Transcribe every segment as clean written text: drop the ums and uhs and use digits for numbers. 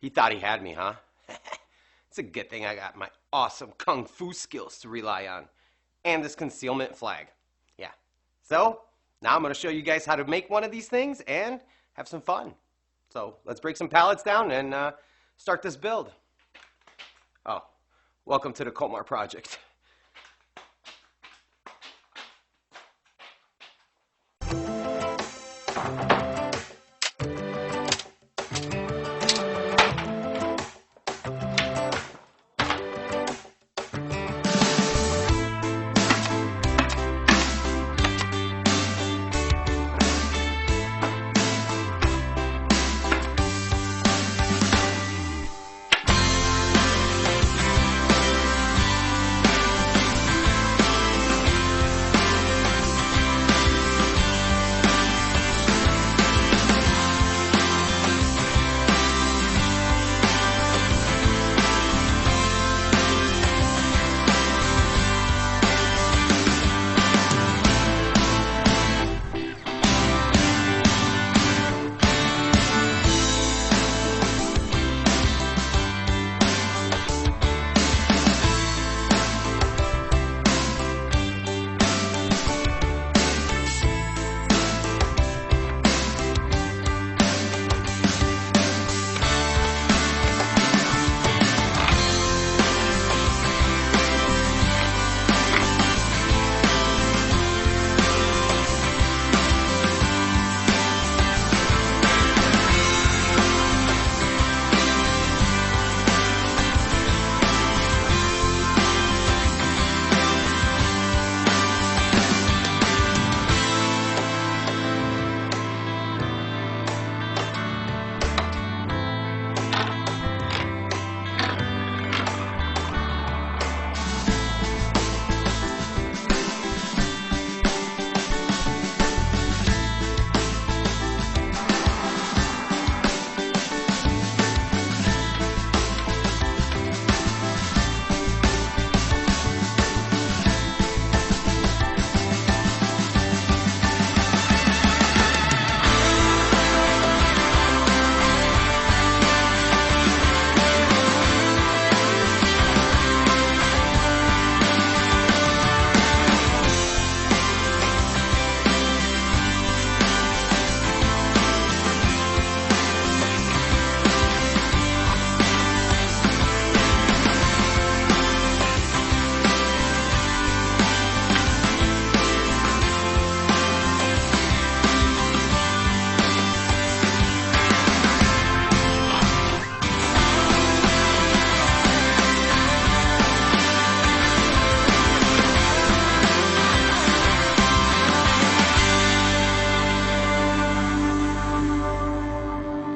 He thought he had me, huh? It's a good thing I got my awesome kung fu skills to rely on. And this concealment flag. Yeah. So, now I'm going to show you guys how to make one of these things and have some fun. So, let's break some pallets down and start this build. Oh, welcome to the Komar Project.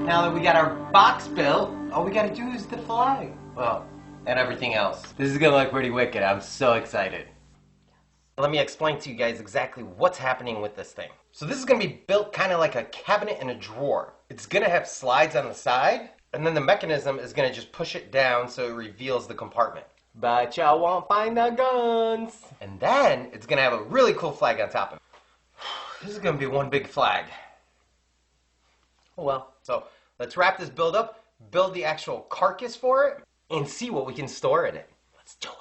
Now that we got our box built, all we gotta do is the flag. Well, and everything else. This is gonna look pretty wicked. I'm so excited. Let me explain to you guys exactly what's happening with this thing. So this is gonna be built kind of like a cabinet in a drawer. It's gonna have slides on the side, and then the mechanism is gonna just push it down so it reveals the compartment. But y'all won't find the guns. And then it's gonna have a really cool flag on top of it. This is gonna be one big flag. Oh well. So let's wrap this build up, build the actual carcass for it, and see what we can store in it. Let's do it.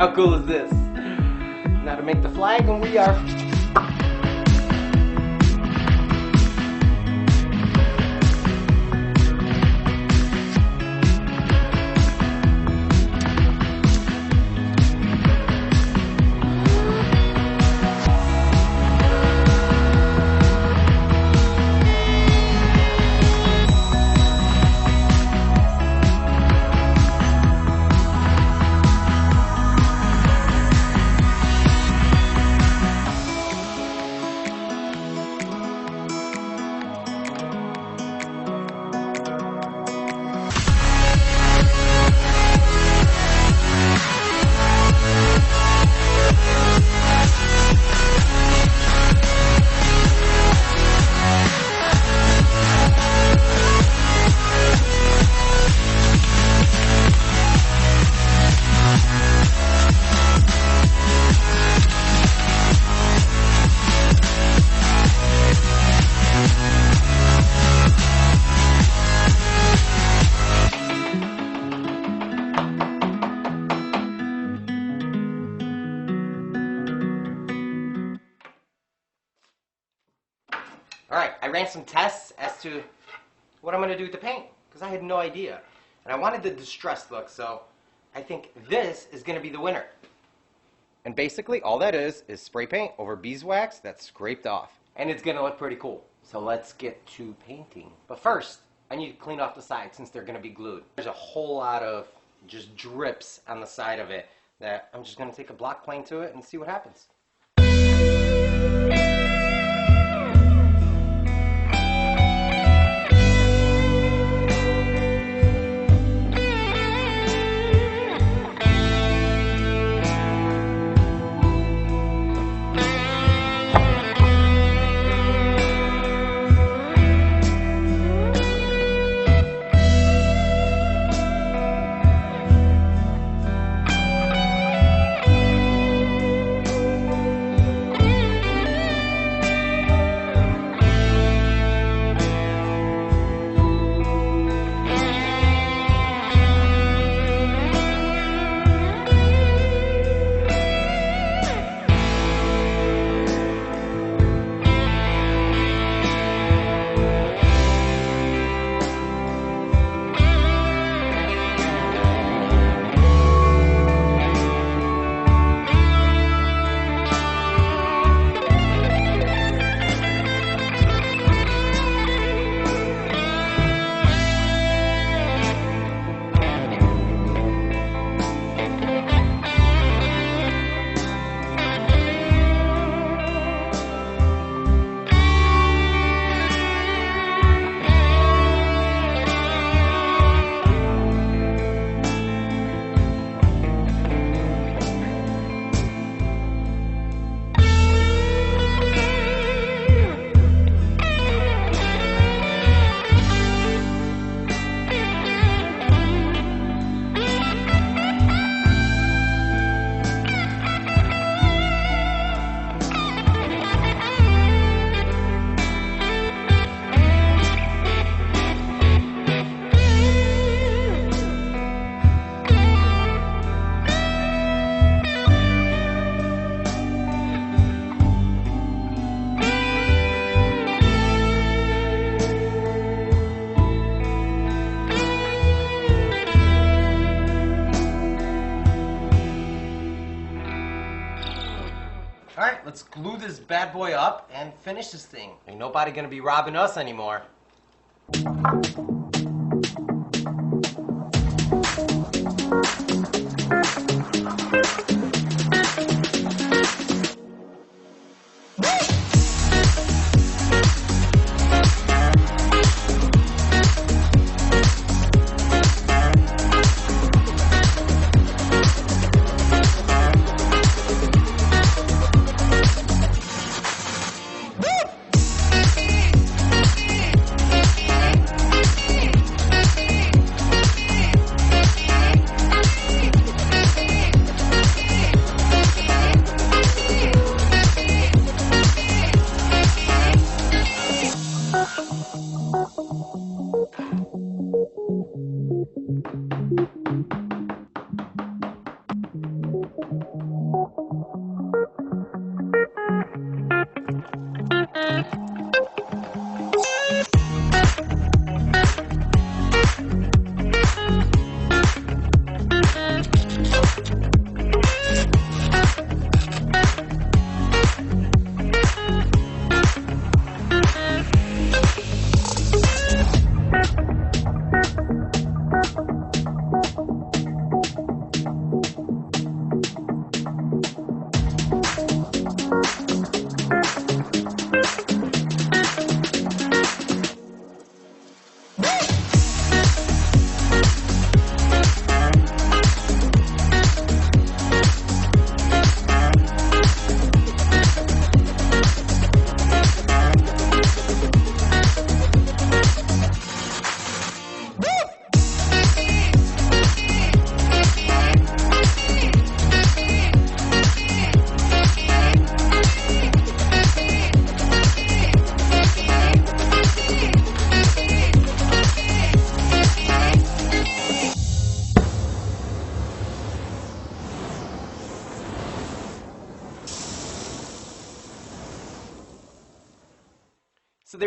How cool is this? Now to make the flag, and we are... Alright, I ran some tests as to what I'm going to do with the paint, because I had no idea. And I wanted the distressed look, so I think this is going to be the winner. And basically, all that is spray paint over beeswax that's scraped off. And it's going to look pretty cool. So let's get to painting. But first, I need to clean off the sides since they're going to be glued. There's a whole lot of just drips on the side of it that I'm just going to take a block plane to it and see what happens. Alright, let's glue this bad boy up and finish this thing. Ain't nobody gonna be robbing us anymore.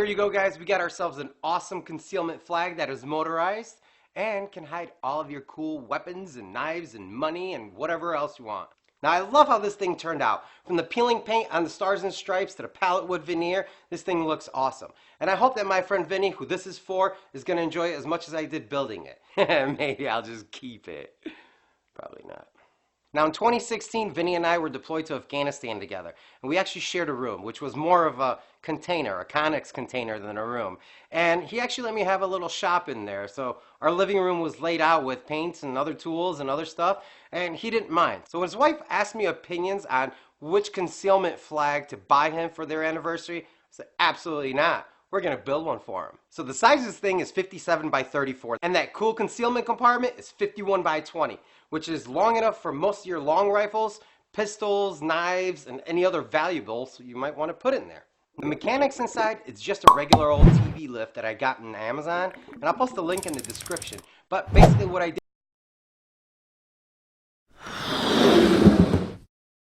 you go, guys. We got ourselves an awesome concealment flag that is motorized and can hide all of your cool weapons and knives and money and whatever else you want. Now, I love how this thing turned out. From the peeling paint on the stars and stripes to the pallet wood veneer, this thing looks awesome. And I hope that my friend Vinny, who this is for, is going to enjoy it as much as I did building it. Maybe I'll just keep it. Probably not. Now, in 2016, Vinny and I were deployed to Afghanistan together, and we actually shared a room, which was more of a container, a Connex container, than a room. And he actually let me have a little shop in there, so our living room was laid out with paints and other tools and other stuff, and he didn't mind. So his wife asked me opinions on which concealment flag to buy him for their anniversary. I said, absolutely not. We're going to build one for him. So the size of this thing is 57 by 34, and that cool concealment compartment is 51 by 20, which is long enough for most of your long rifles, pistols, knives, and any other valuables you might want to put in there. The mechanics inside, it's just a regular old TV lift that I got on Amazon, and I'll post a link in the description. But basically what I did